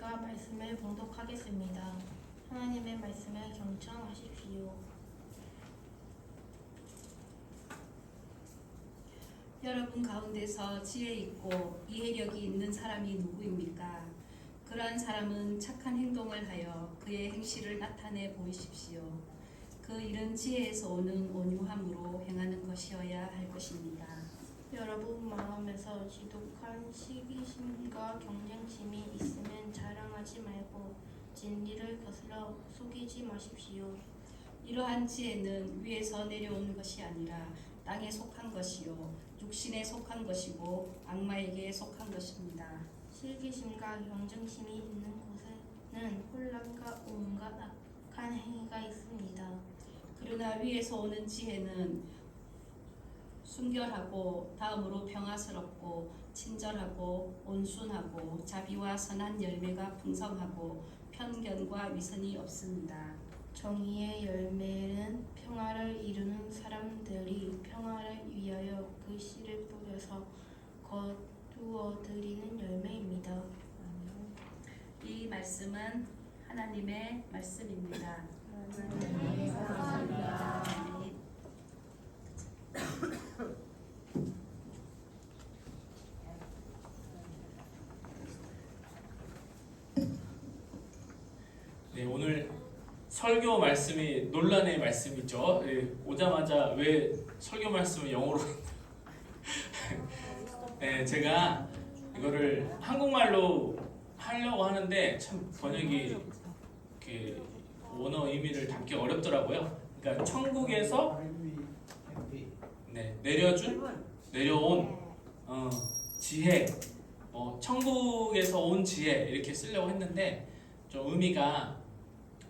제가 말씀을 봉독하겠습니다. 하나님의 말씀을 경청하십시오. 여러분 가운데서 지혜 있고 이해력이 있는 사람이 누구입니까? 그러한 사람은 착한 행동을 하여 그의 행실을 나타내 보이십시오. 그 일은 지혜에서 오는 온유함으로 행하는 것이어야 할 것입니다. 여러분 마음에서 지독한 시기심과 경쟁심이 있으면 자랑하지 말고 진리를 거스러 속이지 마십시오. 이러한 지혜는 위에서 내려오는 것이 아니라 땅에 속한 것이요 육신에 속한 것이고 악마에게 속한 것입니다. 시기심과 경쟁심이 있는 곳에는 혼란과 온갖 악한 행위가 있습니다. 그러나 위에서 오는 지혜는 순결하고 다음으로 평화스럽고 친절하고 온순하고 자비와 선한 열매가 풍성하고 편견과 위선이 없습니다. 정의의 열매는 평화를 이루는 사람들이 평화를 위하여 그 씨를 뿌려서 거두어 드리는 열매입니다. 이 말씀은 하나님의 말씀입니다. 감사합니다. 네, 오늘 설교 말씀이 논란의 말씀이죠. 오자마자 왜 설교 말씀을 영어로 네, 제가 이거를 한국말로 하려고 하는데 참 번역이 이렇게 원어 의미를 담기 어렵더라고요. 그러니까 천국에서 내려온 지혜, 천국에서 온 지혜 이렇게 쓰려고 했는데 좀 의미가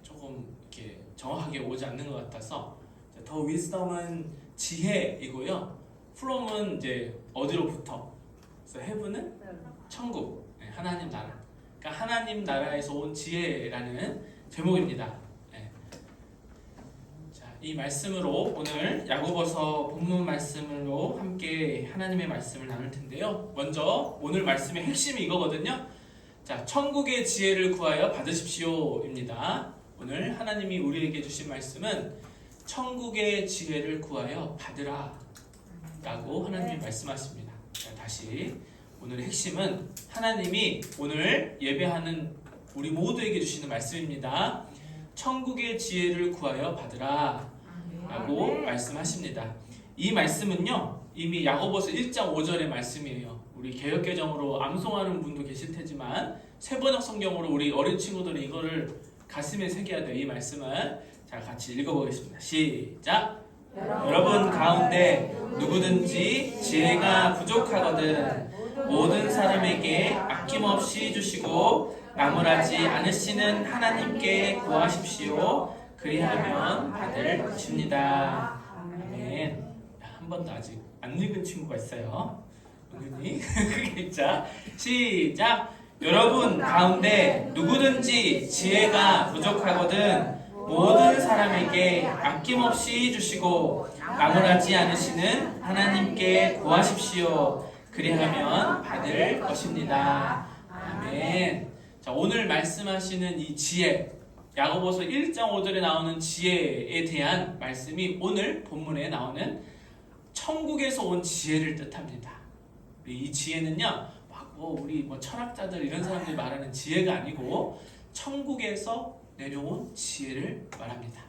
조금 이렇게 정확하게 오지 않는 것 같아서 더 wisdom은 지혜이고요. from은 이제 어디로부터? 그래서 heaven은 천국, 하나님 나라. 그러니까 하나님 나라에서 온 지혜라는 제목입니다. 자, 이 말씀으로 오늘 야고보서 본문 말씀으로 함께 하나님의 말씀을 나눌 텐데요. 먼저 오늘 말씀의 핵심이 이거거든요. 자, 천국의 지혜를 구하여 받으십시오입니다. 오늘 하나님이 우리에게 주신 말씀은 천국의 지혜를 구하여 받으라 라고 하나님이 말씀하십니다. 자, 다시 오늘의 핵심은 하나님이 오늘 예배하는 우리 모두에게 주시는 말씀입니다. 천국의 지혜를 구하여 받으라 라고 말씀하십니다. 이 말씀은요 이미 야고보서 1장 5절의 말씀이에요. 우리 개역개정으로 암송하는 분도 계실 테지만 세번역 성경으로 우리 어린 친구들이 이거를 가슴에 새겨야 돼요. 이 말씀을 자 같이 읽어보겠습니다. 시작. 여러분 가운데 누구든지 지혜가 부족하거든 모든 사람에게 아낌없이 주시고 나무라지 않으시는 하나님께 구하십시오. 그리하면 받을 것입니다. 아멘. 한 번도 아직 안 읽은 친구가 있어요. 은근히 크게 읽자. 시작. 여러분 가운데 누구든지 지혜가 부족하거든 모든 사람에게 아낌없이 주시고 나무라지 않으시는 하나님께 구하십시오. 그리하면 받을 것입니다. 아멘. 자, 오늘 말씀하시는 이 지혜, 야고보서 1장 5절에 나오는 지혜에 대한 말씀이 오늘 본문에 나오는 천국에서 온 지혜를 뜻합니다. 이 지혜는요, 우리 철학자들 이런 사람들이 말하는 지혜가 아니고 천국에서 내려온 지혜를 말합니다.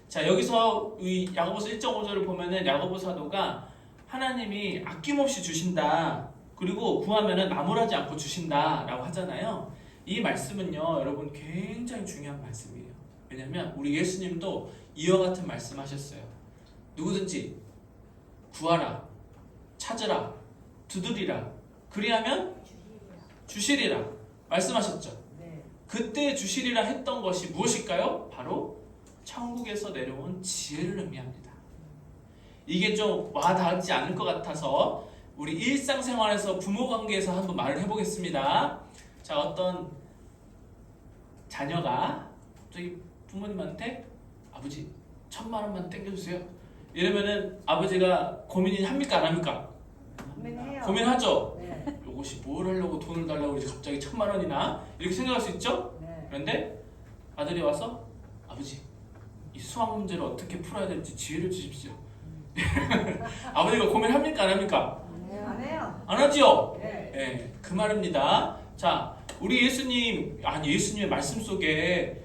자, 여기서 이 야고보서 1.5절을 보면은 야고보 사도가 하나님이 아낌없이 주신다. 그리고 구하면은 나무라지 않고 주신다라고 하잖아요. 이 말씀은요, 여러분 굉장히 중요한 말씀이에요. 왜냐면 우리 예수님도 이와 같은 말씀하셨어요. 누구든지 구하라, 찾으라, 두드리라. 그리하면 주시리라 말씀하셨죠. 그때 주시리라 했던 것이 무엇일까요? 바로 천국에서 내려온 지혜를 의미합니다. 이게 좀 와닿지 않을 것 같아서 우리 일상생활에서 부모관계에서 한번 말을 해보겠습니다. 자, 어떤 자녀가 갑자기 부모님한테 아버지 1,000만 원만 땡겨주세요 이러면은 아버지가 고민이 합니까 안 합니까? 고민해요. 고민하죠. 네. 이것이 뭘 하려고 돈을 달라고 이제 갑자기 1,000만 원이나 이렇게 생각할 수 있죠. 네. 그런데 아들이 와서 아버지 이 수학 문제를 어떻게 풀어야 될지 지혜를 주십시오. 아버지가 고민합니까 안 합니까? 안 해요. 안 하지요. 네. 네, 그 말입니다. 자, 우리 예수님의 말씀 속에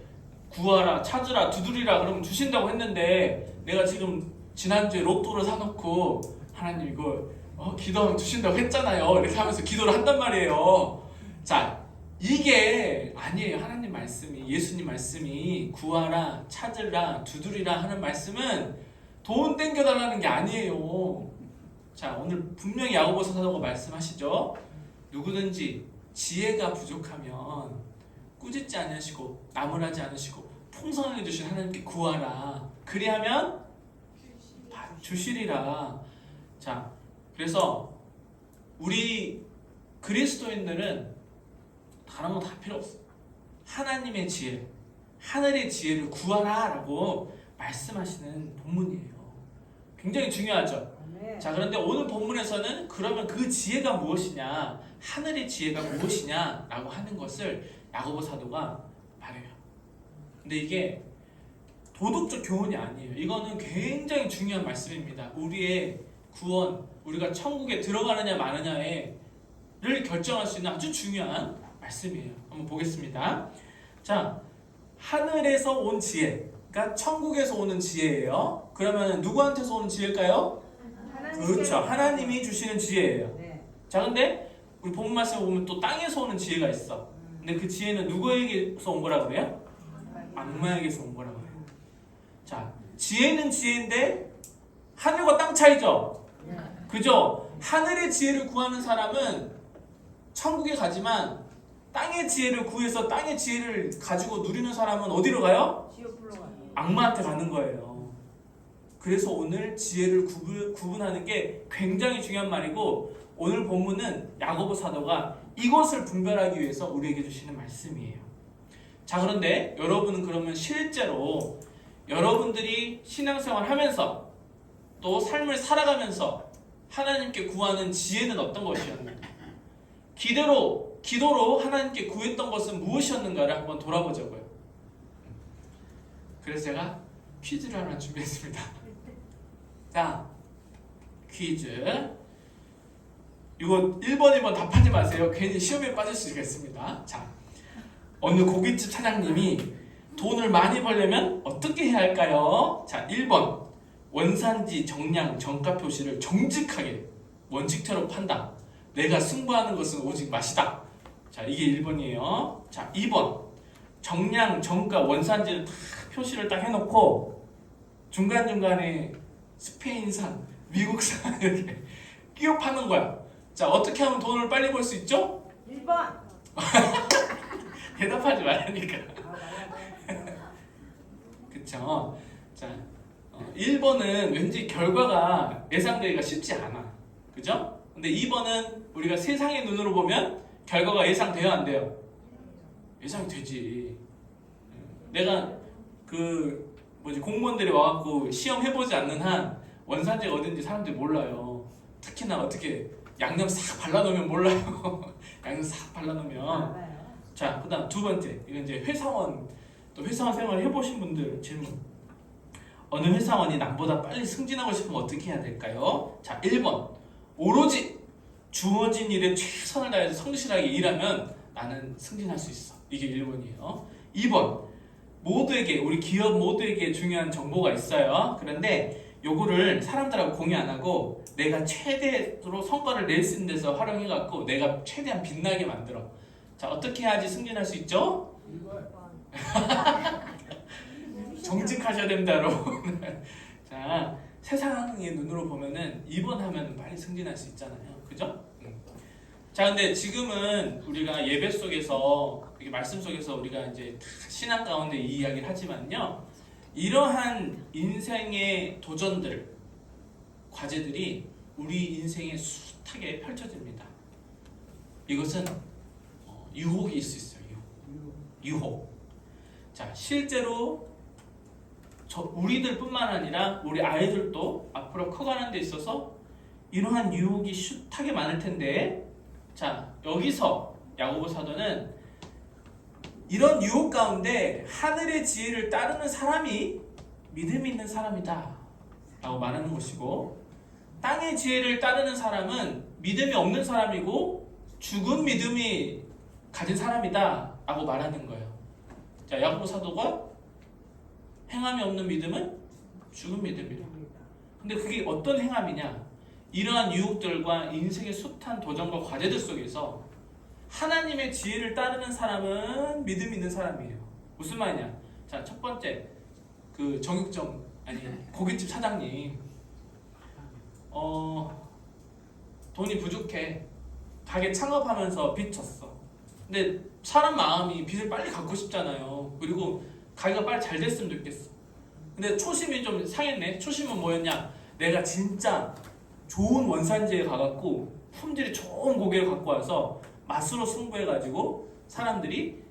구하라, 찾으라, 두드리라 그러면 주신다고 했는데 내가 지금 지난주에 로또를 사놓고 하나님 이거 기도하면 주신다고 했잖아요. 이렇게 하면서 기도를 한단 말이에요. 자, 이게 아니에요. 하나님 말씀이, 예수님 말씀이 구하라, 찾으라, 두드리라 하는 말씀은 돈 땡겨달라는 게 아니에요. 자, 오늘 분명히 야고보서 사도가 말씀하시죠. 누구든지 지혜가 부족하면 꾸짖지 않으시고 나무라지 않으시고 풍성하게 주신 하나님께 구하라. 그리하면 주시리라. 자, 그래서 우리 그리스도인들은 다른 거 다 필요 없어. 하나님의 지혜, 하늘의 지혜를 구하라라고 말씀하시는 본문이에요. 굉장히 중요하죠. 네. 자, 그런데 오늘 본문에서는 그러면 그 지혜가 무엇이냐, 하늘의 지혜가 무엇이냐라고 하는 것을 야고보 사도가 말해요. 근데 이게 도덕적 교훈이 아니에요. 이거는 굉장히 중요한 말씀입니다. 우리의 구원, 우리가 천국에 들어가느냐 마느냐를 결정할 수 있는 아주 중요한 말씀이에요. 한번 보겠습니다. 자, 하늘에서 온 지혜, 그러니까 천국에서 오는 지혜예요. 그러면 누구한테서 오는 지혜일까요? 그렇죠. 하나님이 주시는 지혜예요. 네. 자, 근데 우리 본문 말씀을 보면 또 땅에서 오는 지혜가 있어. 근데 그 지혜는 누구에게서 온 거라고 그래요? 악마에게서 온 거라고 해요. 자, 지혜는 지혜인데 하늘과 땅 차이죠. 네. 그죠? 하늘의 지혜를 구하는 사람은 천국에 가지만 땅의 지혜를 구해서 땅의 지혜를 가지고 누리는 사람은 어디로 가요? 지옥 불러가요. 악마한테 가는 거예요. 그래서 오늘 지혜를 구분하는 게 굉장히 중요한 말이고, 오늘 본문은 야고보 사도가 이것을 분별하기 위해서 우리에게 주시는 말씀이에요. 자, 그런데 여러분은 그러면 실제로 여러분들이 신앙생활 하면서 또 삶을 살아가면서 하나님께 구하는 지혜는 어떤 것이었는가? 기도로 하나님께 구했던 것은 무엇이었는가를 한번 돌아보자고요. 그래서 제가 퀴즈를 하나 준비했습니다. 자, 퀴즈. 이거 1번, 2번 답하지 마세요. 괜히 시험에 빠질 수 있겠습니다. 자, 어느 고깃집 사장님이 돈을 많이 벌려면 어떻게 해야 할까요? 자, 1번. 원산지, 정량, 정가 표시를 정직하게 원칙대로 판다. 내가 승부하는 것은 오직 맛이다. 자, 이게 1번이에요. 자, 2번. 정량, 정가, 원산지를 다 표시를 딱 해놓고 중간중간에 스페인산, 미국산 이렇게 끼워 파는 거야. 자, 어떻게 하면 돈을 빨리 벌 수 있죠? 1번. 대답하지 말라니까. 그쵸? 자, 1번은 왠지 결과가 예상되기가 쉽지 않아. 그죠? 근데 2번은 우리가 세상의 눈으로 보면 결과가 예상돼요, 안 돼요? 예상이 되지. 내가 공무원들이 와갖고 시험 해보지 않는 한 원산지가 어딘지 사람들이 몰라요. 특히나 어떻게 양념 싹 발라놓으면 몰라요. 양념 싹 발라놓으면. 자, 그 다음 2번째. 이건 이제 회사원 생활 해보신 분들 질문. 어느 회사원이 남보다 빨리 승진하고 싶으면 어떻게 해야 될까요? 자, 1번. 오로지 주어진 일에 최선을 다해서 성실하게 일하면 나는 승진할 수 있어. 이게 1번이에요. 2번. 우리 기업 모두에게 중요한 정보가 있어요. 그런데 요거를 사람들하고 공유 안 하고 내가 최대로 성과를 낼 수 있는 데서 활용해갖고 내가 최대한 빛나게 만들어. 자, 어떻게 해야지 승진할 수 있죠? 정직하셔야 됩니다, 여러분. 자, 세상의 눈으로 보면은 2번 하면 빨리 승진할 수 있잖아요. 그죠? 자, 근데 지금은 우리가 예배 속에서, 이렇게 말씀 속에서 우리가 이제 신앙 가운데 이 이야기를 하지만요. 이러한 인생의 도전들, 과제들이 우리 인생에 숱하게 펼쳐집니다. 이것은 유혹이 있을 수 있어요. 유혹. 자, 실제로 우리들뿐만 아니라 우리 아이들도 앞으로 커가는 데 있어서 이러한 유혹이 숱하게 많을 텐데, 자 여기서 야고보 사도는 이런 유혹 가운데 하늘의 지혜를 따르는 사람이 믿음 있는 사람이다 라고 말하는 것이고, 땅의 지혜를 따르는 사람은 믿음이 없는 사람이고 죽은 믿음이 가진 사람이다 라고 말하는 거예요. 자, 야고보 사도가 행함이 없는 믿음은 죽은 믿음이다. 근데 그게 어떤 행함이냐? 이러한 유혹들과 인생의 숱한 도전과 과제들 속에서 하나님의 지혜를 따르는 사람은 믿음 있는 사람이에요. 무슨 말이냐? 자, 첫 번째 그 정육점 아니 고깃집 사장님 돈이 부족해. 가게 창업하면서 빚 졌어. 근데 사람 마음이 빚을 빨리 갚고 싶잖아요. 그리고 가게가 빨리 잘 됐으면 좋겠어. 근데 초심이 좀 상했네. 초심은 뭐였냐? 내가 진짜 좋은 원산지에 가갖고 품질이 좋은 고기를 갖고 와서 맛으로 승부해가지고 사람들이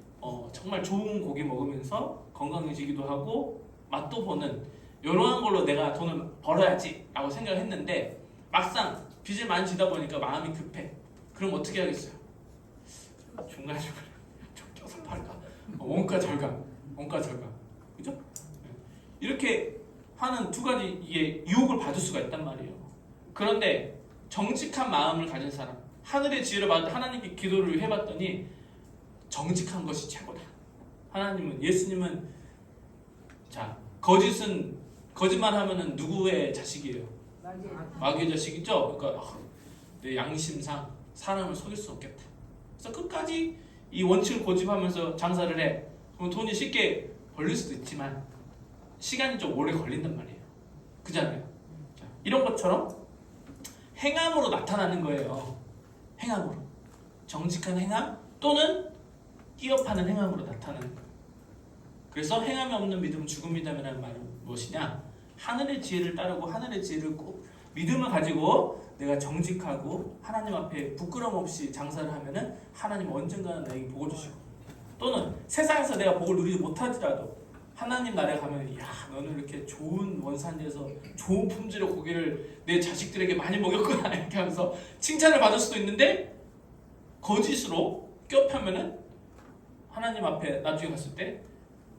정말 좋은 고기 먹으면서 건강해지기도 하고 맛도 보는 이러한 걸로 내가 돈을 벌어야지 라고 생각을 했는데, 막상 빚을 많이 지다 보니까 마음이 급해. 그럼 어떻게 하겠어요? 중간중간에 좀 껴서 팔까? 원가 절감 그죠? 이렇게 하는 두 가지 이게 유혹을 받을 수가 있단 말이에요. 그런데 정직한 마음을 가진 사람, 하늘의 지혜를 받아 하나님께 기도를 해봤더니 정직한 것이 최고다. 하나님은, 예수님은, 자 거짓말하면은 누구의 자식이에요? 마귀의 자식이죠. 그러니까 내 양심상 사람을 속일 수 없겠다. 그래서 끝까지 이 원칙을 고집하면서 장사를 해. 그럼 돈이 쉽게 벌릴 수도 있지만 시간이 좀 오래 걸린단 말이에요. 그잖아요. 자, 이런 것처럼 행함으로 나타나는 거예요. 행함으로. 정직한 행함 또는 끼업하는 행함으로 나타나는 거예요. 그래서 행함이 없는 믿음은 죽은 믿음이라는 말은 무엇이냐? 하늘의 지혜를 따르고 하늘의 지혜를 꼭 믿음을 가지고 내가 정직하고 하나님 앞에 부끄럼 없이 장사를 하면은 하나님 언젠가는 나에게 복을 주시고, 또는 세상에서 내가 복을 누리지 못하더라도 하나님 나라에 가면 야 너는 이렇게 좋은 원산지에서 좋은 품질의 고기를 내 자식들에게 많이 먹였구나 이렇게 하면서 칭찬을 받을 수도 있는데, 거짓으로 껴펴면은 하나님 앞에 나중에 갔을 때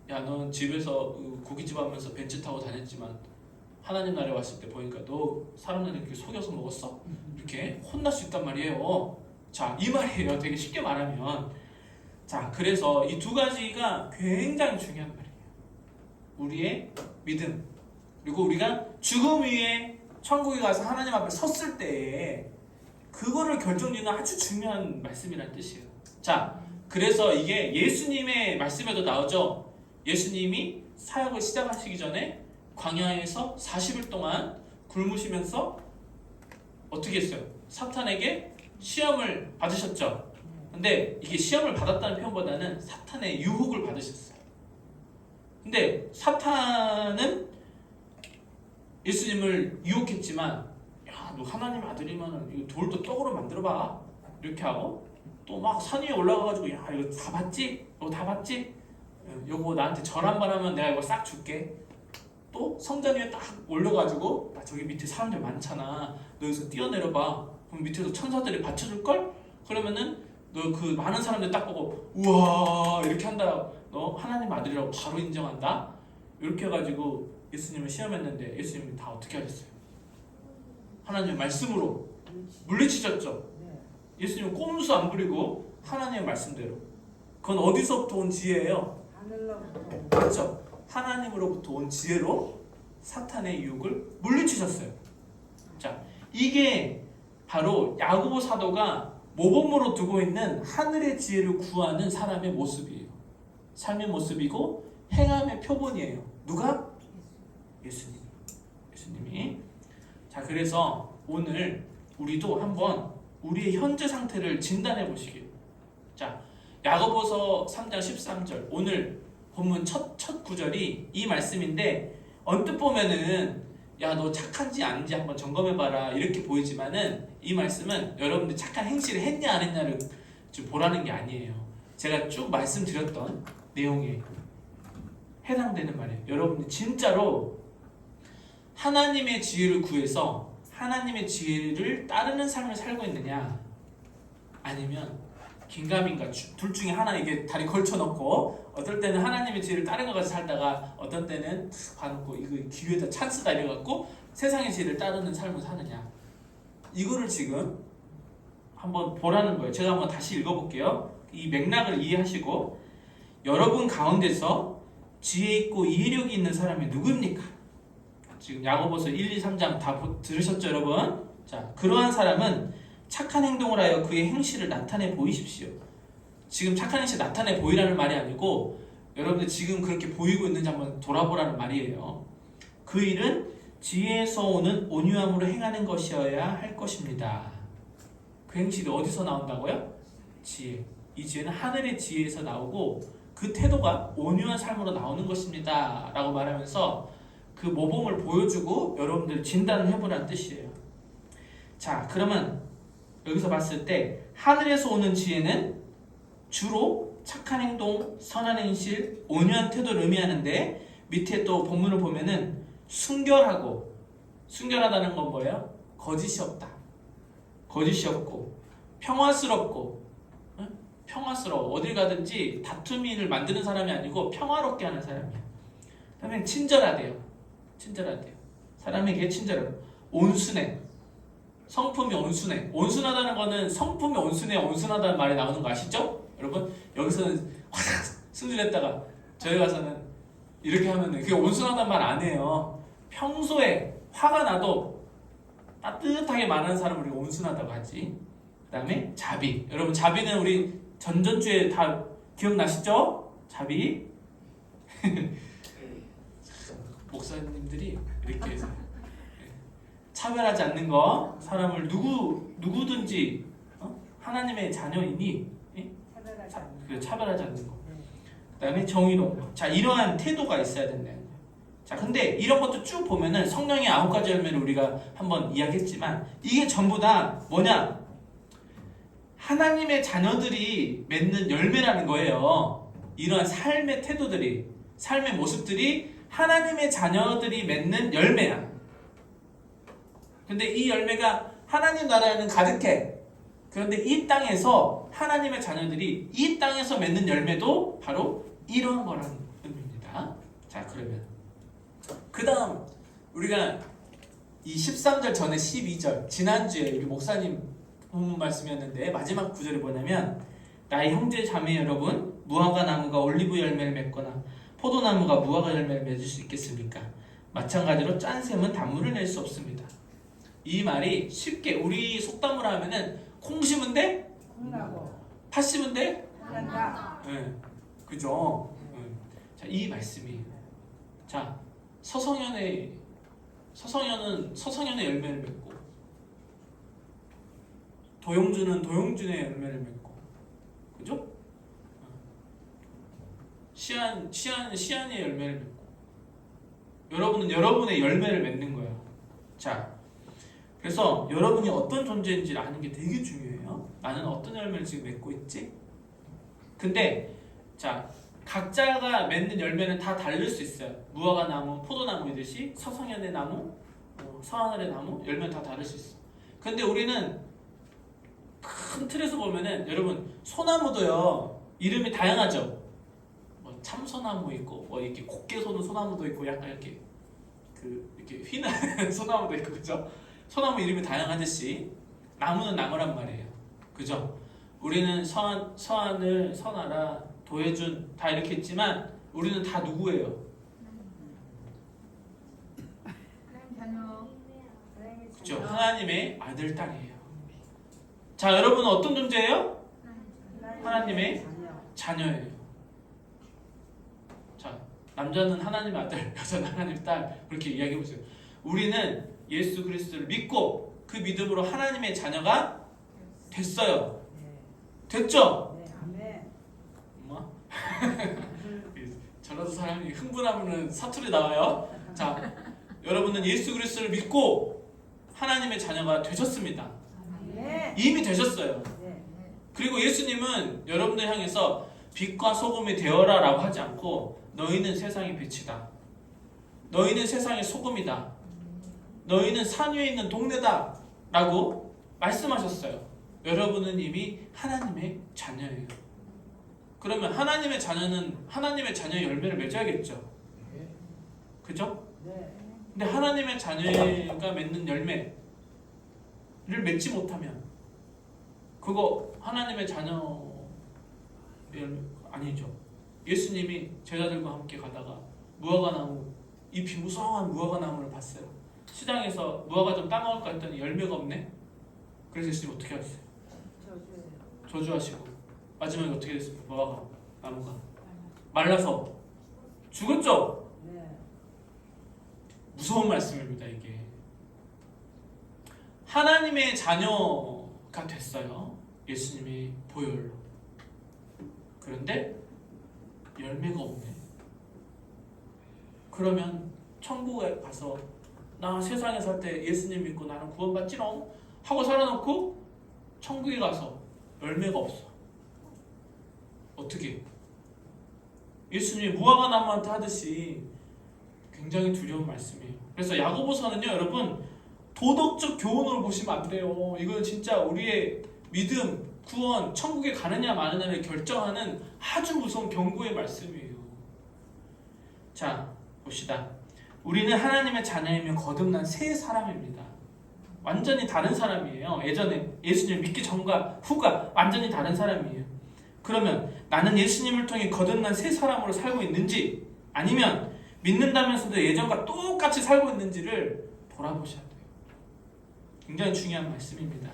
야 넌 집에서 고깃집 하면서 벤츠 타고 다녔지만 하나님 나라에 왔을 때 보니까 너 사람들 이렇게 속여서 먹었어? 이렇게 혼날 수 있단 말이에요. 자, 이 말이에요. 되게 쉽게 말하면. 자, 그래서 이 두 가지가 굉장히 중요한 말이에요. 우리의 믿음, 그리고 우리가 죽음 위에 천국에 가서 하나님 앞에 섰을 때에 그거를 결정짓는 아주 중요한 말씀이라는 뜻이에요. 자, 그래서 이게 예수님의 말씀에도 나오죠. 예수님이 사역을 시작하시기 전에 광야에서 40일 동안 굶으시면서 어떻게 했어요? 사탄에게 시험을 받으셨죠. 근데 이게 시험을 받았다는 표현보다는 사탄의 유혹을 받으셨어요. 근데 사탄은 예수님을 유혹했지만 야, 너 하나님 아들이면 이거 돌도 떡으로 만들어봐 이렇게 하고, 또 막 산 위에 올라가가지고 야 이거 다 봤지? 이거 다 봤지? 요거 나한테 절 한 번 하면 내가 이거 싹 줄게. 또 성전 위에 딱 올려가지고 야, 저기 밑에 사람들 많잖아. 너 여기서 뛰어내려봐. 그럼 밑에서 천사들이 받쳐줄걸? 그러면은 너 그 많은 사람들 딱 보고 우와 이렇게 한다. 너 하나님 아들이라고 바로 인정한다. 이렇게 해가지고 예수님을 시험했는데 예수님이 다 어떻게 하셨어요? 하나님의 말씀으로 물리치셨죠. 예수님은 꼼수 안 부리고 하나님의 말씀대로. 그건 어디서부터 온 지혜예요? 그렇죠. 하나님으로부터 온 지혜로 사탄의 유혹을 물리치셨어요. 자, 이게 바로 야고보 사도가 모범으로 두고 있는 하늘의 지혜를 구하는 사람의 모습이에요. 삶의 모습이고 행함의 표본이에요. 누가? 예수님이. 자, 그래서 오늘 우리도 한번 우리의 현재 상태를 진단해 보시길. 자, 야고보서 3장 13절 오늘 본문 첫 구절이 이 말씀인데, 언뜻 보면은 야 너 착한지 아닌지 한번 점검해봐라 이렇게 보이지만은 이 말씀은 여러분들 착한 행실을 했냐 안 했냐를 좀 보라는 게 아니에요. 제가 쭉 말씀드렸던 내용에 해당되는 말이에요. 여러분들 진짜로 하나님의 지혜를 구해서 하나님의 지혜를 따르는 삶을 살고 있느냐, 아니면 긴가민가 둘 중에 하나 이게 다리 걸쳐놓고 어떨 때는 하나님의 지혜를 따른 것 같이 살다가 어떤 때는 봐놓고 이거 기회다 찬스다 이래갖고 세상의 지혜를 따르는 삶을 사느냐, 이거를 지금 한번 보라는 거예요. 제가 한번 다시 읽어볼게요. 이 맥락을 이해하시고, 여러분 가운데서 지혜 있고 이해력이 있는 사람이 누구입니까? 지금 야고보서 1, 2, 3장 다 들으셨죠 여러분? 자, 그러한 사람은 착한 행동을 하여 그의 행실을 나타내 보이십시오. 지금 착한 행실 나타내 보이라는 말이 아니고 여러분들 지금 그렇게 보이고 있는지 한번 돌아보라는 말이에요. 그 일은 지혜에서 오는 온유함으로 행하는 것이어야 할 것입니다. 그 행실이 어디서 나온다고요? 지혜. 이 지혜는 하늘의 지혜에서 나오고 그 태도가 온유한 삶으로 나오는 것입니다 라고 말하면서 그 모범을 보여주고 여러분들 진단을 해보라는 뜻이에요. 자, 그러면 여기서 봤을 때 하늘에서 오는 지혜는 주로 착한 행동, 선한 행실, 온유한 태도를 의미하는데, 밑에 또 본문을 보면은 순결하고, 순결하다는 건 뭐예요? 거짓이 없다, 거짓이 없고, 평화스럽고, 평화스러워. 어딜 가든지 다툼을 만드는 사람이 아니고 평화롭게 하는 사람이야. 그다음에 친절하대요. 친절하대요. 사람에게 친절하고, 온순해. 성품이 온순해. 온순하다는 거는 성품이 온순해, 온순하다는 말이 나오는 거 아시죠? 여러분, 여기서는 확 승질냈다가 저희 가서는 이렇게 하면 그게 온순하다는 말 안 해요. 평소에 화가 나도 따뜻하게 말하는 사람을 우리가 온순하다고 하지. 그 다음에 자비. 여러분, 자비는 우리 전전주에 다 기억나시죠? 자비. 목사님들이 이렇게 해서 차별하지 않는 거, 사람을 누구든지 하나님의 자녀이니 차별하지 않는 거. 그다음에 정의로운 거. 자, 이러한 태도가 있어야 된다는 거예요. 자, 근데 이런 것도 쭉 보면은 성령의 9가지 열매를 우리가 한번 이야기했지만 이게 전부 다 뭐냐? 하나님의 자녀들이 맺는 열매라는 거예요. 이러한 삶의 태도들이, 삶의 모습들이 하나님의 자녀들이 맺는 열매야. 근데 이 열매가 하나님 나라에는 가득해. 그런데 이 땅에서 하나님의 자녀들이 이 땅에서 맺는 열매도 바로 이러한 거라는 의미입니다. 자, 그러면 그 다음 우리가 이 13절 전에 12절 지난주에 우리 목사님 본문 말씀이었는데 마지막 구절이 뭐냐면, 나의 형제 자매 여러분, 무화과 나무가 올리브 열매를 맺거나 포도나무가 무화과 열매를 맺을 수 있겠습니까? 마찬가지로 짠 샘은 단물을 낼 수 없습니다. 이 말이 쉽게 우리 속담으로 하면은 콩 심은 데 팥 심은 데 네, 그죠? 자, 이 말씀이에요. 자, 서성현은 서성현의 열매를 맺고, 도용준은 도용준의 열매를 맺고, 그죠? 시안의 열매를 맺고, 여러분은 여러분의 열매를 맺는 거예요. 자, 그래서 여러분이 어떤 존재인지 아는 게 되게 중요해요. 나는 어떤 열매를 지금 맺고 있지? 근데 자, 각자가 맺는 열매는 다 다를 수 있어요. 무화과 나무, 포도나무이듯이 서성현의 나무, 서하늘의 나무, 열매는 다 다를 수 있어. 근데 우리는 큰 틀에서 보면은, 여러분, 소나무도요 이름이 다양하죠. 뭐 참소나무 있고, 뭐 이렇게 곱게 쏘는 소나무도 있고, 약간 이렇게 이렇게 휘는 소나무도 있고, 그죠? 소나무 이름이 다양하듯이 나무는 나무란 말이에요. 그죠? 우리는 서하늘, 선하라, 도해준 다 이렇게 있지만 우리는 다 누구예요? 그죠? 하나님의 아들, 딸이에요. 자, 여러분은 어떤 존재예요? 하나님의 자녀예요. 자, 남자는 하나님의 아들, 여자는 하나님의 딸, 그렇게 이야기해보세요. 우리는 예수 그리스도를 믿고 그 믿음으로 하나님의 자녀가 됐어요. 됐죠? 엄마? 저라도 사람이 흥분하면 사투리 나와요. 자, 여러분은 예수 그리스도를 믿고 하나님의 자녀가 되셨습니다. 이미 되셨어요. 그리고 예수님은 여러분들 향해서 빛과 소금이 되어라 라고 하지 않고, 너희는 세상의 빛이다, 너희는 세상의 소금이다, 너희는 산 위에 있는 동네다 라고 말씀하셨어요. 여러분은 이미 하나님의 자녀예요. 그러면 하나님의 자녀는 하나님의 자녀의 열매를 맺어야겠죠. 그죠? 근데 하나님의 자녀가 맺는 열매를 맺지 못하면 그거 하나님의 자녀 열매 아니죠. 예수님이 제자들과 함께 가다가 무화과나무 잎이 무성한 무화과나무를 봤어요. 시장에서 무화과 좀 따먹을까 했더니 열매가 없네. 그래서 예수님 어떻게 하셨어요? 저주하시고 마지막에 어떻게 됐습니까? 무화과 나무가 말라서 죽었죠. 무서운 말씀입니다. 이게 하나님의 자녀가 됐어요. 예수님이 보혈로. 그런데 열매가 없네. 그러면 천국에 가서 나 세상에 살 때 예수님 믿고 나는 구원받지롱 하고 살아놓고 천국에 가서 열매가 없어. 어떻게? 예수님이 무화과 나무한테 하듯이 굉장히 두려운 말씀이에요. 그래서 야고보서는요, 여러분 도덕적 교훈으로 보시면 안 돼요. 이건 진짜 우리의 믿음, 구원, 천국에 가느냐 마느냐를 결정하는 아주 무서운 경고의 말씀이에요. 자, 봅시다. 우리는 하나님의 자녀이며 거듭난 새 사람입니다. 완전히 다른 사람이에요. 예전에 예수님을 믿기 전과 후가 완전히 다른 사람이에요. 그러면 나는 예수님을 통해 거듭난 새 사람으로 살고 있는지 아니면 믿는다면서도 예전과 똑같이 살고 있는지를 돌아보셔야 돼요. 굉장히 중요한 말씀입니다.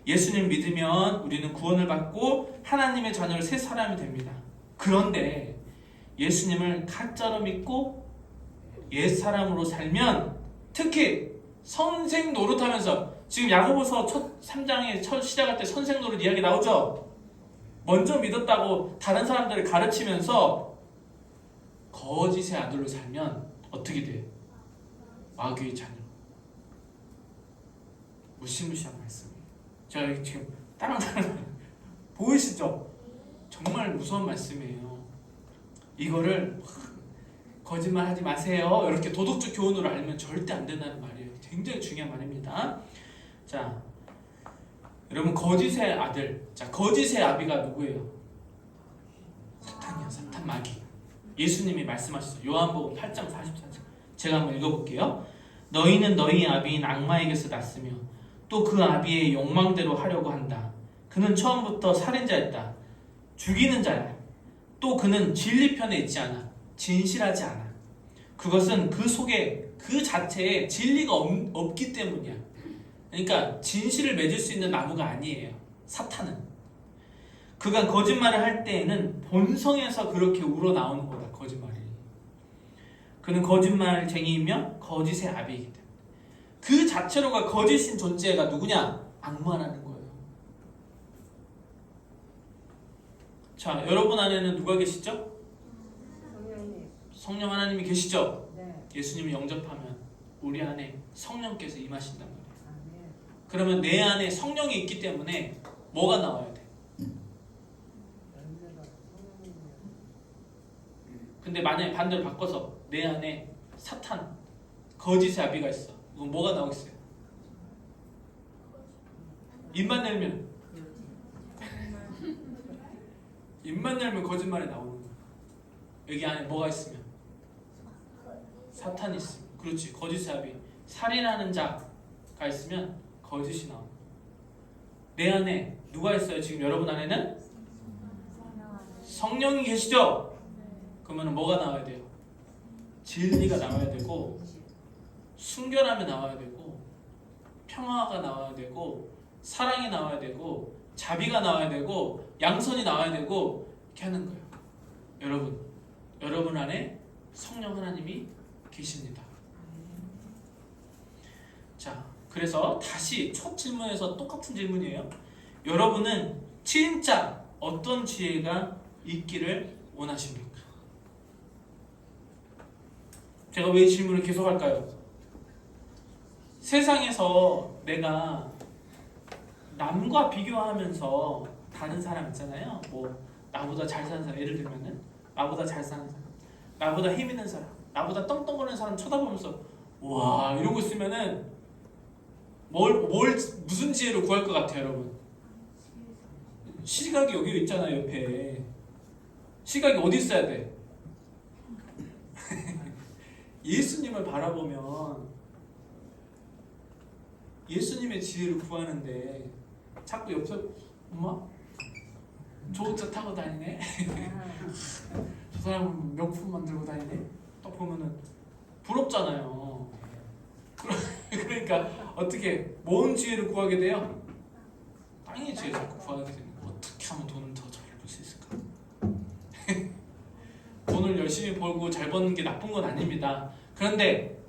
예수님 믿으면 우리는 구원을 받고 하나님의 자녀로 새 사람이 됩니다. 그런데 예수님을 가짜로 믿고 옛 사람으로 살면 특히 선생 노릇하면서 지금 야고보서 첫 3장에 첫 시작할 때 선생 노릇 이야기 나오죠. 먼저 믿었다고 다른 사람들을 가르치면서 거짓의 아들로 살면 어떻게 돼요? 마귀의 자녀. 무시무시한 말씀이에요. 제가 지금 따랑따랑 보이시죠? 정말 무서운 말씀이에요. 이거를 거짓말 하지 마세요. 이렇게 도덕적 교훈으로 알면 절대 안 된다는 말이에요. 굉장히 중요한 말입니다. 자, 여러분 거짓의 아들, 자 거짓의 아비가 누구예요? 사탄이요. 사탄 마귀. 예수님이 말씀하셨어요. 요한복음 8장 44절. 제가 한번 읽어볼게요. 너희는 너희 아비인 악마에게서 났으며 또 그 아비의 욕망대로 하려고 한다. 그는 처음부터 살인자였다. 죽이는 자야. 또 그는 진리 편에 있지 않아. 진실하지 않아. 그것은 그 속에 그 자체에 진리가 없기 때문이야. 그러니까 진실을 맺을 수 있는 나무가 아니에요. 사탄은. 그가 거짓말을 할 때에는 본성에서 그렇게 우러나오는 거다. 거짓말이. 그는 거짓말쟁이이며 거짓의 아비이기 때문에. 그 자체로가 거짓인 존재가 누구냐? 악마라는 거예요. 자, 여러분 안에는 누가 계시죠? 성령 하나님이 계시죠? 예수님을 영접하면 우리 안에 성령께서 임하신단 말이에요. 그러면 내 안에 성령이 있기 때문에 뭐가 나와야 돼? 근데 만약에 반대로 바꿔서 내 안에 사탄, 거짓의 아비가 있어. 그럼 뭐가 나오겠어요? 입만 열면 거짓말이 나오는 거야. 여기 안에 뭐가 있으면? 사탄이 있으면. 그렇지. 거짓의 아비. 살인하는 자가 있으면 거짓이 나옵니다. 내 안에 누가 있어요? 지금 여러분 안에는? 성령이 계시죠? 그러면 뭐가 나와야 돼요? 진리가 나와야 되고 순결함이 나와야 되고 평화가 나와야 되고 사랑이 나와야 되고 자비가 나와야 되고 양선이 나와야 되고 이렇게 하는 거예요. 여러분 안에 성령 하나님이 계십니다. 자, 그래서 다시 첫 질문에서 똑같은 질문이에요. 여러분은 진짜 어떤 지혜가 있기를 원하십니까? 제가 왜 이 질문을 계속할까요? 세상에서 내가 남과 비교하면서 다른 사람 있잖아요. 뭐 나보다 잘 사는 사람, 예를 들면은 나보다 잘 사는 사람, 나보다 힘 있는 사람, 나보다 떵떵거리는 사람 쳐다보면서 와, 이런 거 쓰면은 무슨 지혜로 구할 것 같아요, 여러분? 시각이 여기 있잖아요, 옆에. 시각이 어디 있어야 돼? 예수님을 바라보면 예수님의 지혜를 구하는데 자꾸 옆에 엄마? 좋은 차 타고 다니네? 저 사람은 명품만 들고 다니네? 딱 보면은 부럽잖아요. 그러니까 어떻게 뭔 지혜를 구하게 돼요? 땅의 지혜를 자꾸 구하게 되는 거예요. 어떻게 하면 돈을 더 잘 벌 수 있을까? 돈을 열심히 벌고 잘 버는 게 나쁜 건 아닙니다. 그런데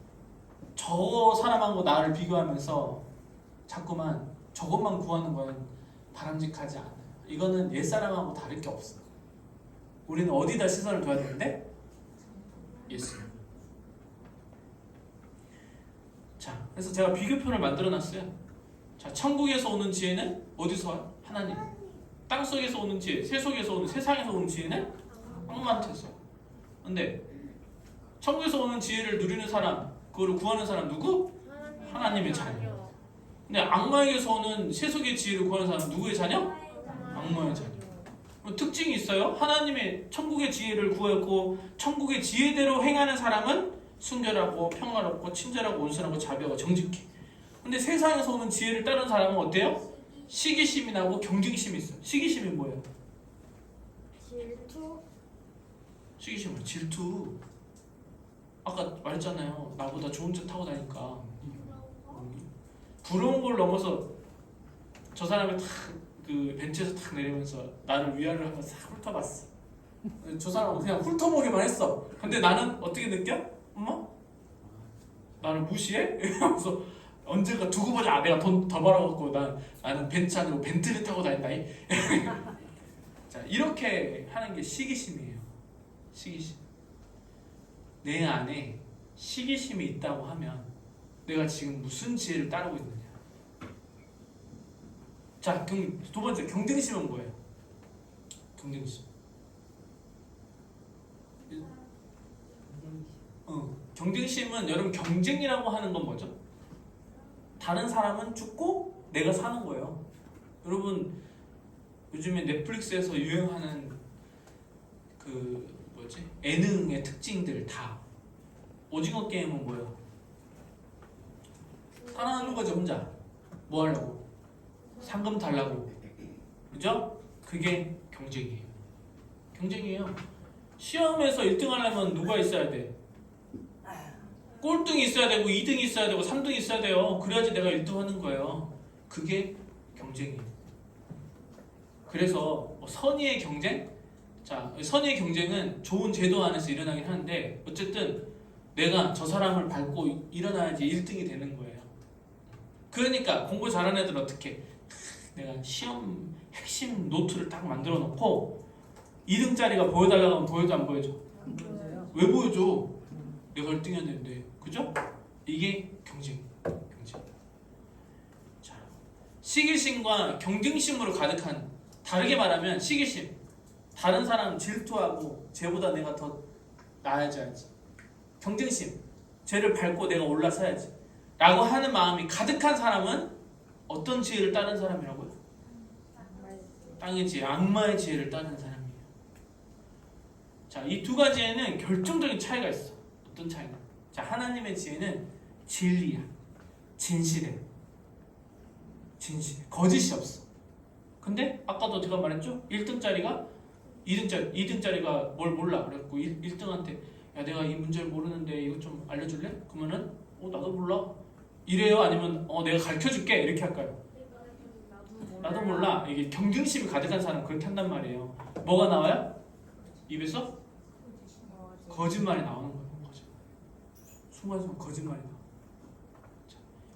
저 사람하고 나를 비교하면서 자꾸만 저것만 구하는 건 바람직하지 않아요. 이거는 옛사람하고 다를 게 없어. 우리는 어디다 시선을 둬야 되는데? 예수. 자, 그래서 제가 비교표를 만들어놨어요. 자, 천국에서 오는 지혜는 어디서 와요? 하나님. 땅 속에서 오는 지혜, 세상에서 오는 지혜는 악마한테서. 근데 천국에서 오는 지혜를 누리는 사람, 그거를 구하는 사람 누구? 하나님의 자녀. 근데 악마에게서 오는 세속의 지혜를 구하는 사람 누구의 자녀? 악마의 자녀. 특징이 있어요. 하나님의 천국의 지혜를 구하고 천국의 지혜대로 행하는 사람은 순결하고 평화롭고 친절하고 온순하고 자비하고 정직해. 근데 세상에서 오는 지혜를 따르는 사람은 어때요? 시기심이 나고 경쟁심이 있어요. 시기심이 뭐예요? 질투. 시기심은 질투. 아까 말했잖아요. 나보다 좋은 차 타고 다니까 부러운 걸 넘어서 저 사람이 탁 그 벤치에서 탁 내리면서 나를 위안을 한번 싹 훑어봤어. 저 사람은 그냥 훑어보기만 했어. 근데 나는 어떻게 느껴? 엄마? 나를 무시해? 이러면서 언젠가 두고 보자. 내가 돈 더 벌어갖고 나는 벤츠 아니고 벤틀리 타고 다닌다. 자, 이렇게 하는 게 시기심이에요. 시기심. 내 안에 시기심이 있다고 하면 내가 지금 무슨 지혜를 따르고 있느냐. 자, 두 번째 경쟁심은 뭐예요? 경쟁심. 경쟁심은 여러분 경쟁이라고 하는 건 뭐죠? 다른 사람은 죽고 내가 사는 거예요. 여러분 요즘에 넷플릭스에서 유행하는 그 뭐지? 예능의 특징들 다 오징어 게임은 뭐예요? 살아나는 거죠 혼자. 뭐 하려고? 상금 달라고. 그죠? 그게 경쟁이에요. 경쟁이에요. 시험에서 1등 하려면 누가 있어야 돼? 꼴등이 있어야 되고 2등이 있어야 되고 3등이 있어야 돼요. 그래야지 내가 1등 하는 거예요. 그게 경쟁이에요. 그래서 선의의 경쟁? 자, 선의의 경쟁은 좋은 제도 안에서 일어나긴 하는데 어쨌든 내가 저 사람을 밟고 일어나야지 1등이 되는 거예요. 그러니까 공부 잘하는 애들은 어떻게? 내가 시험 핵심 노트를 딱 만들어 놓고 2등짜리가 보여달라고 하면 보여줘 안 보여줘? 안 보여요. 왜 보여줘? 내가 1등 해야 되는데. 그죠? 이게 경쟁. 자, 시기심과 경쟁심으로 가득한, 다르게 말하면 시기심. 다른 사람 질투하고 쟤보다 내가 더 나아져야지. 경쟁심. 쟤를 밟고 내가 올라서야지. 라고 하는 마음이 가득한 사람은 어떤 지혜를 따르는 사람이라고요? 땅의 지혜, 악마의 지혜를 따르는 사람이에요. 자, 이 두 가지에는 결정적인 차이가 있어. 어떤 차이가? 자, 하나님의 지혜는 진리야. 진실해. 거짓이 없어. 근데 아까도 제가 말했죠? 1등짜리가 2등짜리가 뭘 몰라. 그래갖고 1등한테 야, 내가 이 문제를 모르는데 이거 좀 알려줄래? 그러면은 나도 몰라. 이래요? 아니면 내가 가르쳐줄게? 이렇게 할까요? 나도 몰라. 이게 경쟁심이 가득한 사람 그렇게 한단 말이에요. 뭐가 나와요? 입에서? 거짓말이 나오는 거예요. 순간순간 거짓말이 나와.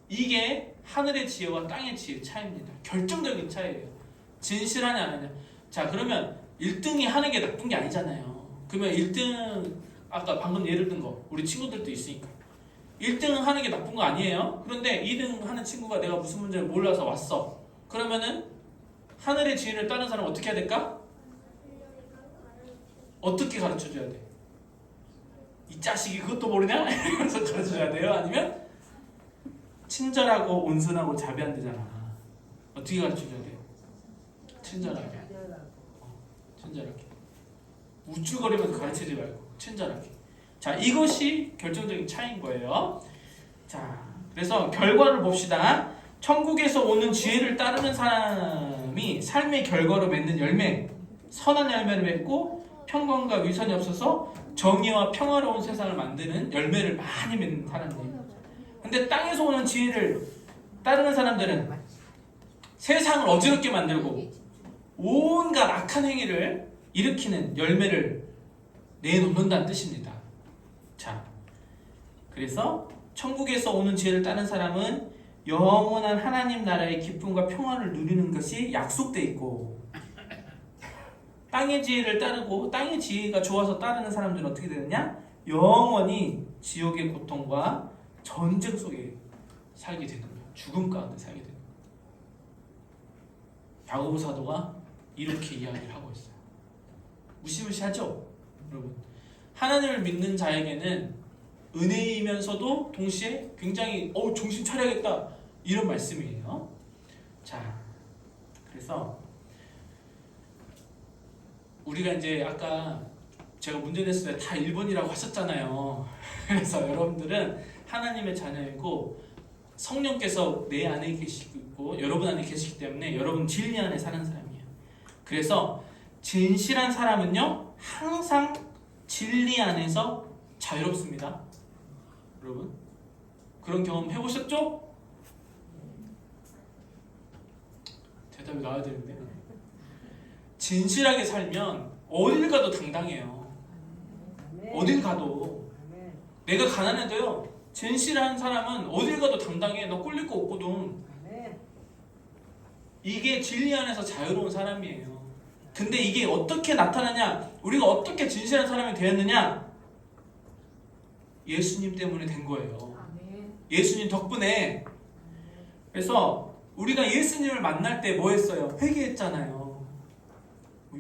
이게 하늘의 지혜와 땅의 지혜의 차이입니다. 결정적인 차이예요. 진실하냐 안 하냐. 자, 그러면 1등이 하는 게 나쁜 게 아니잖아요. 그러면 1등 아까 방금 예를 든 거 우리 친구들도 있으니까 1등 하는 게 나쁜 거 아니에요. 그런데 2등 하는 친구가 내가 무슨 문제를 몰라서 왔어. 그러면은 하늘의 지혜를 따는 사람은 어떻게 해야 될까? 어떻게 가르쳐줘야 돼? 이 자식이 그것도 모르냐? 이러면서 가르쳐줘야 돼요? 아니면 친절하고 온순하고 자비한 데잖아. 어떻게 가르쳐줘야 돼요? 친절하게. 친절하게. 우쭐거리면서 가르치지 말고 친절하게. 자, 이것이 결정적인 차이인 거예요. 자, 그래서 결과를 봅시다. 천국에서 오는 지혜를 따르는 사람이 삶의 결과로 맺는 열매, 선한 열매를 맺고 평강과 위선이 없어서 정의와 평화로운 세상을 만드는 열매를 많이 맺는 사람이에요. 근데 땅에서 오는 지혜를 따르는 사람들은 세상을 어지럽게 만들고 온갖 악한 행위를 일으키는 열매를 내놓는다는 뜻입니다. 자, 그래서 천국에서 오는 지혜를 따르는 사람은 영원한 하나님 나라의 기쁨과 평화를 누리는 것이 약속돼 있고, 땅의 지혜를 따르고 땅의 지혜가 좋아서 따르는 사람들은 어떻게 되느냐? 영원히 지옥의 고통과 전쟁 속에 살게 되는 거예요. 죽음 가운데 살게 되는 거예요. 야고보 사도가 이렇게 이야기를 하고 있어요. 무시무시하죠? 여러분, 하나님을 믿는 자에게는 은혜이면서도 동시에 굉장히 정신 차려야겠다 이런 말씀이에요. 자, 그래서 우리가 이제 아까 제가 문제 냈을 때 다 1번이라고 하셨잖아요. 그래서 여러분들은 하나님의 자녀이고 성령께서 내 안에 계시고 있고 여러분 안에 계시기 때문에 여러분 진리 안에 사는 사람이에요. 그래서 진실한 사람은요 항상 진리 안에서 자유롭습니다. 여러분 그런 경험 해보셨죠? 대답이 나와야 되는데. 진실하게 살면 어딜 가도 당당해요. 어딜 가도. 내가 가난해도요 진실한 사람은 어딜 가도 당당해. 너 꿀릴 거 없거든. 이게 진리 안에서 자유로운 사람이에요. 근데 이게 어떻게 나타나냐? 우리가 어떻게 진실한 사람이 되었느냐? 예수님 때문에 된 거예요. 예수님 덕분에. 그래서 우리가 예수님을 만날 때 뭐 했어요? 회개했잖아요.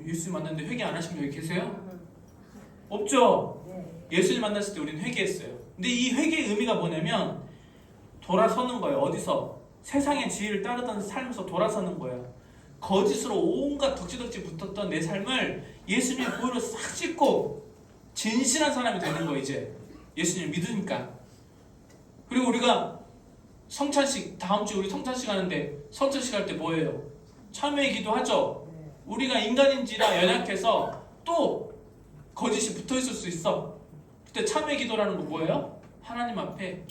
예수님 만났는데 회개 안 하신 분 여기 계세요? 없죠? 예수님 만났을 때 우리는 회개했어요. 근데 이 회개의 의미가 뭐냐면 돌아서는 거예요. 어디서? 세상의 지혜를 따르던 삶에서 돌아서는 거예요. 거짓으로 온갖 덕지덕지 붙었던 내 삶을 예수님의 보혈로 싹 씻고 진실한 사람이 되는 거 이제. 예수님을 믿으니까. 그리고 우리가 성찬식, 다음 주에 우리 성찬식 하는데 성찬식 할 때 뭐예요? 참회 기도하죠? 우리가 인간인지라 연약해서 또 거짓이 붙어있을 수 있어. 그때 참회 기도라는 거 뭐예요? 하나님 앞에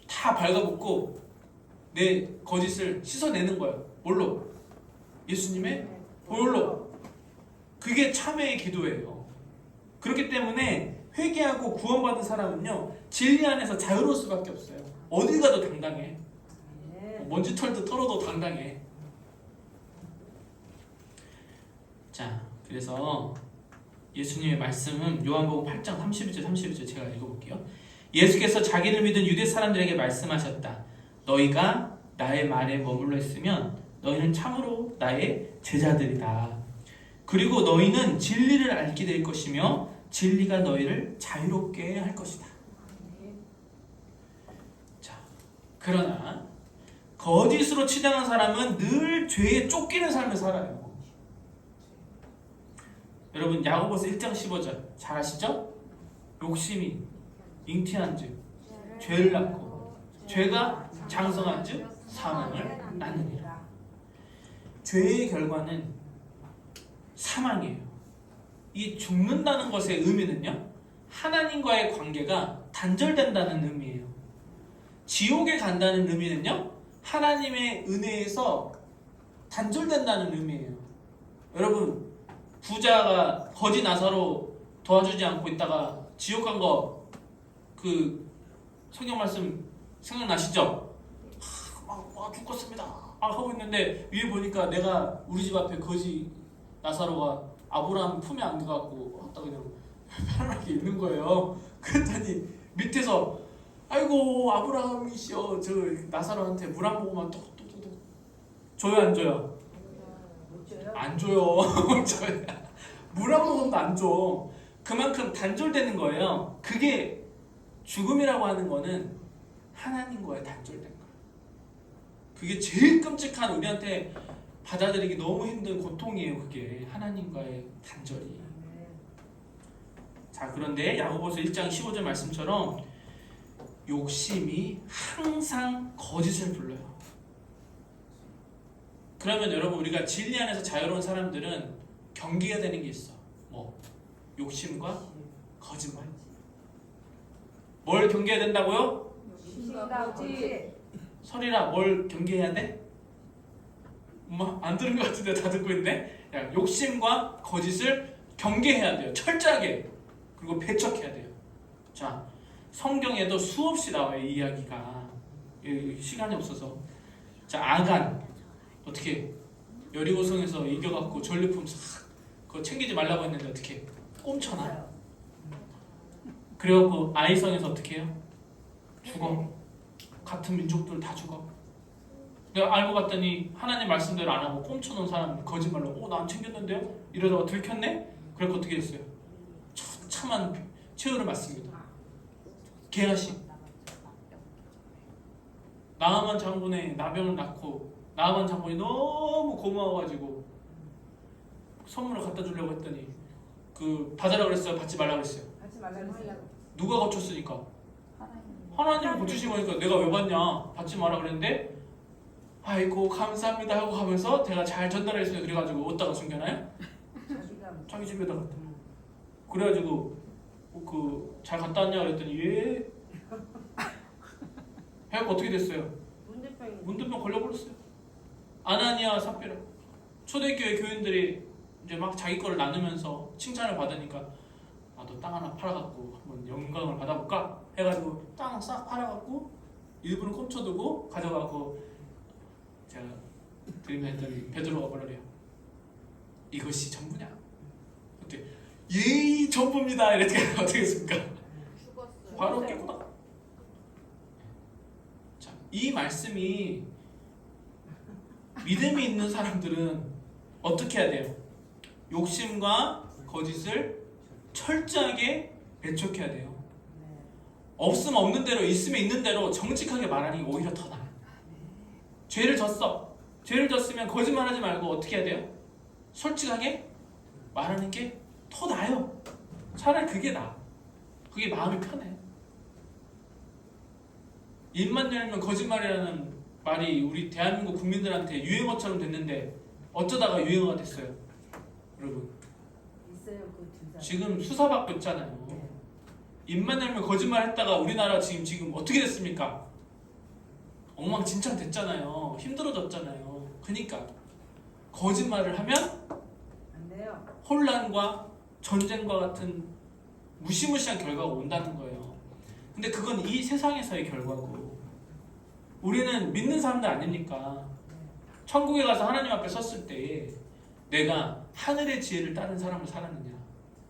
다 발가벗고 내 거짓을 씻어내는 거예요. 뭘로? 예수님의 보혈로. 그게 참회의 기도예요. 그렇기 때문에 회개하고 구원받은 사람은요 진리 안에서 자유로울 수밖에 없어요. 어딜 가도 당당해. 먼지털도 털어도 당당해. 자, 그래서 예수님의 말씀은 요한복음 8장 31절 32절 제가 읽어볼게요. 예수께서 자기를 믿은 유대 사람들에게 말씀하셨다. 너희가 나의 말에 머물러 있으면 너희는 참으로 나의 제자들이다. 그리고 너희는 진리를 알게 될 것이며 진리가 너희를 자유롭게 할 것이다. 자, 그러나 거짓으로 치장한 사람은 늘 죄에 쫓기는 삶을 살아요. 여러분 야고보서 1장 15절 잘 아시죠? 욕심이 잉태한 즉 죄를 낳고 죄가 장성한 즉 사망을 낳느니라. 죄의 결과는 사망이에요. 이 죽는다는 것의 의미는요 하나님과의 관계가 단절된다는 의미예요. 지옥에 간다는 의미는요 하나님의 은혜에서 단절된다는 의미예요. 여러분 부자가 거지 나사로 도와주지 않고 있다가 지옥 간 거 그 성경 말씀 생각나시죠? 막 죽겠습니다 하고 있는데 위에 보니까 내가 우리 집 앞에 거지 나사로가 아브라함 품에 안겨갖고 왔다 그냥 편안하게 있는 거예요. 그랬더니 밑에서 아이고 아브라함이시여 저 나사로한테 물 한 모금만 똑똑똑 줘요 안 줘요? 안 줘요. 물 한 모금도 안 줘. 그만큼 단절되는 거예요. 그게 죽음이라고 하는 거는 하나님과의 단절된 거예요. 그게 제일 끔찍한 우리한테 받아들이기 너무 힘든 고통이에요. 그게 하나님과의 단절이. 자, 그런데 야고보서 1장 15절 말씀처럼 욕심이 항상 거짓을 불러요. 그러면 여러분 우리가 진리 안에서 자유로운 사람들은 경계해야 되는 게 있어. 뭐? 욕심과 거짓말. 뭘 경계해야 된다고요? 욕심과 거짓. 설이라 뭘 경계해야 돼? 엄마 안 들은 것 같은데 다 듣고 있네. 야, 욕심과 거짓을 경계해야 돼요. 철저하게. 그리고 배척해야 돼요. 자, 성경에도 수없이 나와요. 이 이야기가. 시간이 없어서. 자, 아간 어떻게 여리고성에서 이겨갖고 전리품 싹 그거 챙기지 말라고 했는데 어떻게 꼼쳐놔. 그래갖고 아이성에서 어떻게 해요? 죽어. 같은 민족들 다 죽어. 내가 알고 봤더니 하나님 말씀대로 안 하고 꼼쳐놓은 사람 거짓말로 나 안 챙겼는데요? 이러다가 들켰네? 그래서 어떻게 했어요? 처참한 최후를 맞습니다. 게하시 나하만 장군의 나병을 낳고 나하만 장군이 너무 고마워가지고 선물을 갖다 주려고 했더니 그 받으라 그랬어요? 받지 말라 그랬어요? 하지 말라고. 누가 고쳤으니까? 하나님이 고치신 거니까 내가 왜 받냐? 받지 마라 그랬는데 아이고 감사합니다 하고 가면서 제가 잘 전달했어요. 그래가지고 어디다가 숨겨놔요? 자기 집에다가. 그래가지고 그 잘 갔다 왔냐 그랬더니 예. 해갖고 어떻게 됐어요? 문둥병 걸려버렸어요. 아나니아 삽비라 초대교회 교인들이 이제 막 자기 거를 나누면서 칭찬을 받으니까 나도 땅 하나 팔아갖고 한번 영광을 받아볼까 해가지고 땅 싹 팔아갖고 일부는 꼼쳐두고 가져가고 제가 드리면 했더니 베드로가 뭐라 그래요? 이것이 전부냐? 어때? 예 전부입니다. 이렇게 어떻게 했습니까? 바로 깨구나. 자, 이 말씀이 믿음이 있는 사람들은 어떻게 해야 돼요? 욕심과 거짓을 철저하게 배척해야 돼요. 없으면 없는 대로 있으면 있는 대로 정직하게 말하는 게 오히려 더 나아요. 죄를 졌어. 죄를 졌으면 거짓말하지 말고 어떻게 해야 돼요? 솔직하게 말하는 게 더 나아요. 차라리 그게 나아. 그게 마음이 편해. 입만 열면 거짓말이라는 말이 우리 대한민국 국민들한테 유행어처럼 됐는데 어쩌다가 유행어가 됐어요? 여러분 지금 수사받고 있잖아요. 입만 열면 거짓말 했다가 우리나라 지금 어떻게 됐습니까? 엉망진창 됐잖아요. 힘들어졌잖아요. 그러니까 거짓말을 하면 안 돼요. 혼란과 전쟁과 같은 무시무시한 결과가 온다는 거예요. 근데 그건 이 세상에서의 결과고 우리는 믿는 사람들 아닙니까? 천국에 가서 하나님 앞에 섰을 때 내가 하늘의 지혜를 따른 사람을 살았느냐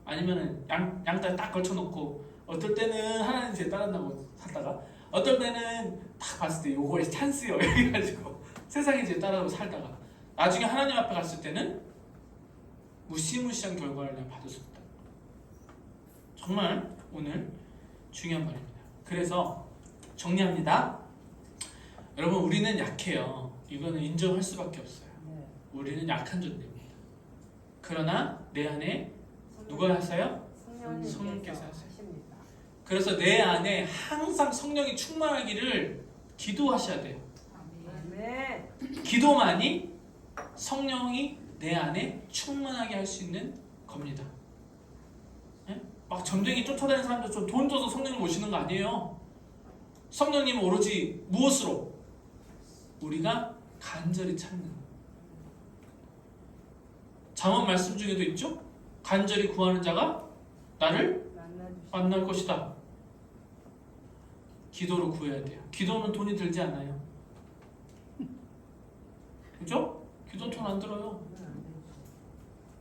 아니면 양다리 딱 걸쳐놓고 어떨 때는 하나님 지혜 따른다고 살다가 어떨 때는 딱 봤을 때 요거 찬스요 이래가지고 세상의 지혜 따라서 살다가 나중에 하나님 앞에 갔을 때는 무시무시한 결과를 내가 받을 수 있다. 정말 오늘 중요한 말입니다. 그래서 정리합니다. 여러분 우리는 약해요. 이거는 인정할 수밖에 없어요. 우리는 약한 존재입니다. 그러나 내 안에 누가 하세요? 성령께서 하세요. 그래서 내 안에 항상 성령이 충만하기를 기도하셔야 돼요. 기도만이 성령이 내 안에 충만하게 할 수 있는 겁니다. 네? 막 점쟁이 쫓아다니는 사람들 좀 돈 줘서 성령님 오시는 거 아니에요. 성령님은 오로지 무엇으로? 우리가 간절히 찾는 잠언 말씀 중에도 있죠? 간절히 구하는 자가 나를 만날 것이다. 기도로 구해야 돼요. 기도는 돈이 들지 않아요. 그죠? 기도 돈 안 들어요.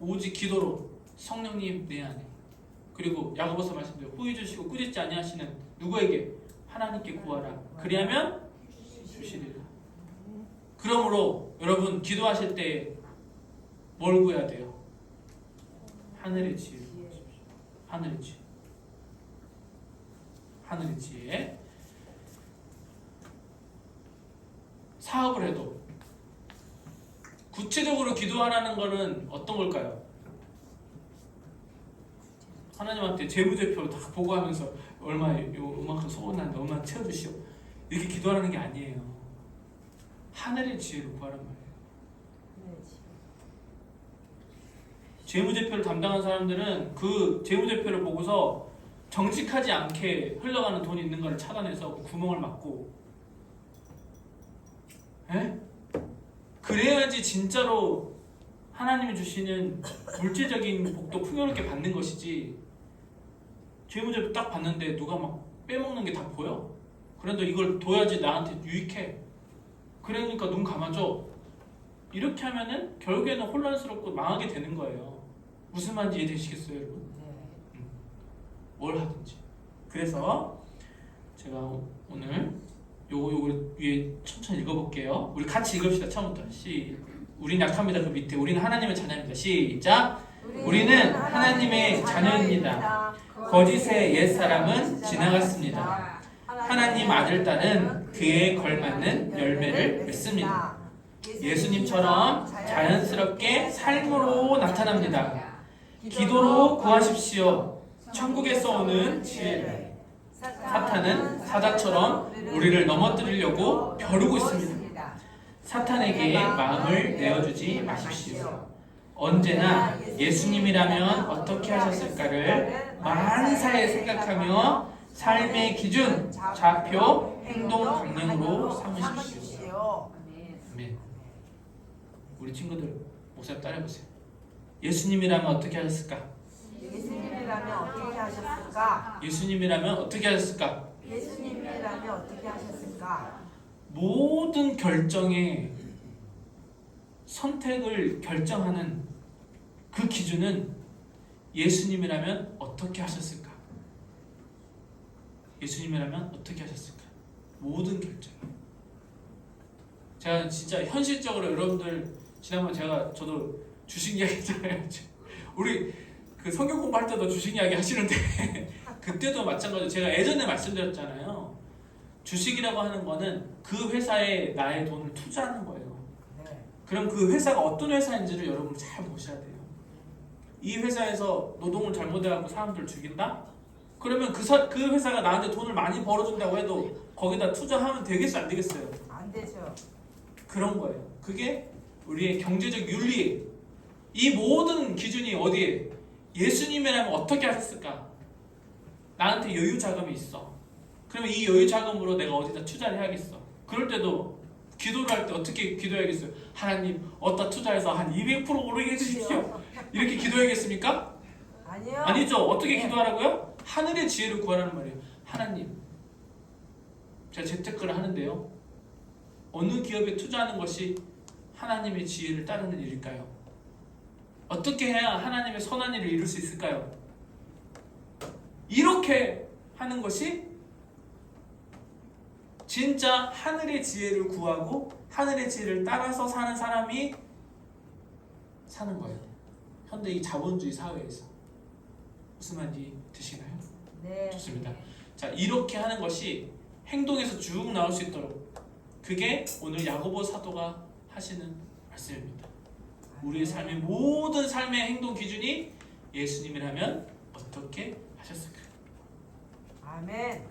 오직 기도로 성령님 내 안에 그리고 야고보서 말씀대로 후히 주시고 꾸짖지 아니하시는 누구에게? 하나님께 구하라. 그리하면 주시리라. 그러므로 여러분 기도하실 때 뭘 구해야 돼요? 하늘의 지혜. 하늘의 지혜. 하늘의 지혜. 사업을 해도 구체적으로 기도하라는 거는 어떤 걸까요? 하나님한테 재무제표 다 보고하면서 얼마 요만큼 소원난다, 얼마 채워주시오, 이렇게 기도하라는 게 아니에요. 하늘의 지혜를 구하란 말이에요. 재무제표를 담당한 사람들은 그 재무제표를 보고서 정직하지 않게 흘러가는 돈이 있는 걸 차단해서 구멍을 막고, 에? 그래야지 진짜로 하나님이 주시는 물질적인 복도 풍요롭게 받는 것이지, 재무제표 딱 봤는데 누가 막 빼먹는 게 다 보여? 그래도 이걸 둬야지 나한테 유익해, 그러니까 눈 감아줘, 이렇게 하면은 결국에는 혼란스럽고 망하게 되는 거예요. 무슨 말인지 이해되시겠어요, 여러분? 뭘 하든지. 그래서 제가 오늘 요거 위에 천천히 읽어볼게요. 우리 같이 읽읍시다. 처음부터. 우린 약합니다. 그 밑에 우리는 하나님의 자녀입니다. 시작. 우리는 하나님의 자녀입니다. 거짓의 옛사람은 지나갔습니다. 하나님 아들 딸은 그에 걸맞는 열매를 맺습니다. 예수님처럼 자연스럽게 삶으로 나타납니다. 기도로 구하십시오. 천국에서 오는 지혜를. 사탄은 사자처럼 우리를 넘어뜨리려고 벼르고 있습니다. 사탄에게 마음을 내어주지 마십시오. 언제나 예수님이라면 어떻게 하셨을까를 만사에 생각하며 삶의 기준, 좌표, 행동 방향으로 삼으십시오. 아멘. 우리 친구들 목사님 따라해보세요. 예수님이라면 어떻게 하셨을까? 예수님이라면 어떻게 하셨을까? 예수님이라면 어떻게 하셨을까? 예수님이라면 어떻게 하셨을까? 모든 결정의 선택을 결정하는 그 기준은 예수님이라면 어떻게 하셨을까? 예수님이라면 어떻게 하셨을까? 모든 결정. 제가 진짜 현실적으로 여러분들, 지난번 저도 주식 이야기 했잖아요. 우리 그 성경 공부할 때도 주식 이야기 하시는데 그때도 마찬가지로 제가 예전에 말씀드렸잖아요. 주식이라고 하는 거는 그 회사에 나의 돈을 투자하는 거예요. 그럼 그 회사가 어떤 회사인지를 여러분 잘 보셔야 돼요. 이 회사에서 노동을 잘못해갖고 사람들을 죽인다? 그러면 그 회사가 나한테 돈을 많이 벌어준다고 해도 거기다 투자하면 되겠어요, 안 되겠어요? 안 되죠. 그런 거예요. 그게 우리의 경제적 윤리. 이 모든 기준이 어디에? 예수님이라면 어떻게 하셨을까? 나한테 여유 자금이 있어. 그러면 이 여유 자금으로 내가 어디다 투자를 해야겠어. 그럴 때도 기도를 할 때 어떻게 기도해야겠어요? 하나님, 어디다 투자해서 한 200% 오르게 해주십시오. 이렇게 기도해야겠습니까? 아니요. 아니죠. 어떻게 기도하라고요? 하늘의 지혜를 구하라는 말이에요. 하나님, 제가 재테크를 하는데요, 어느 기업에 투자하는 것이 하나님의 지혜를 따르는 일일까요? 어떻게 해야 하나님의 선한 일을 이룰 수 있을까요? 이렇게 하는 것이 진짜 하늘의 지혜를 구하고 하늘의 지혜를 따라서 사는 사람이 사는 거예요. 현대 이 자본주의 사회에서. 무슨 말인지 드시나요? 네. 좋습니다. 자, 이렇게 하는 것이 행동에서 쭉 나올 수 있도록, 그게 오늘 야고보 사도가 하시는 말씀입니다. 우리의 삶의 모든 삶의 행동 기준이 예수님이라면 어떻게 하셨을까? 아멘.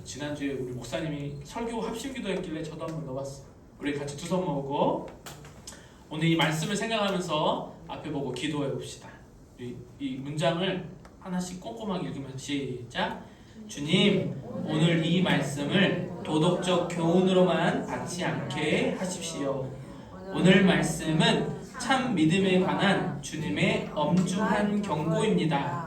지난주에 우리 목사님이 설교 합심기도 했길래 저도 한번 넣어봤어요. 우리 같이 두 손 모으고 오늘 이 말씀을 생각하면서 앞에 보고 기도해 봅시다. 이 문장을 하나씩 꼼꼼하게 읽으면서 시작. 주님, 오늘 이 말씀을 도덕적 교훈으로만 받지 않게 하십시오. 오늘 말씀은 참 믿음에 관한 주님의 엄중한 경고입니다.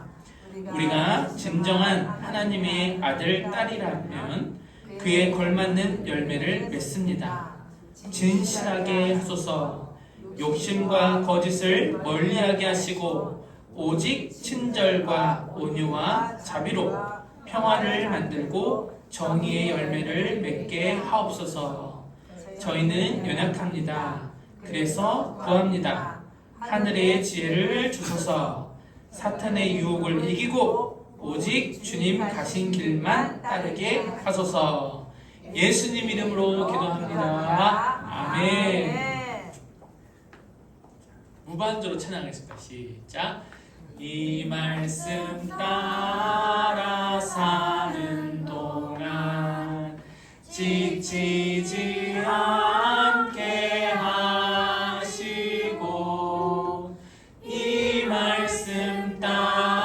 우리가 진정한 하나님의 아들, 딸이라면 그에 걸맞는 열매를 맺습니다. 진실하게 하소서. 욕심과 거짓을 멀리하게 하시고 오직 친절과 온유와 자비로 평화를 만들고 정의의 열매를 맺게 하옵소서. 저희는 연약합니다. 그래서 구합니다. 하늘의 지혜를 주소서. 사탄의 유혹을 이기고 오직 주님 가신 길만 따르게 하소서. 예수님 이름으로 기도합니다. 아멘. 무반주로 찬양하겠습니다. 시작. 이 말씀 따라 사는 동안 지치지 않게 하시고 이 말씀 따라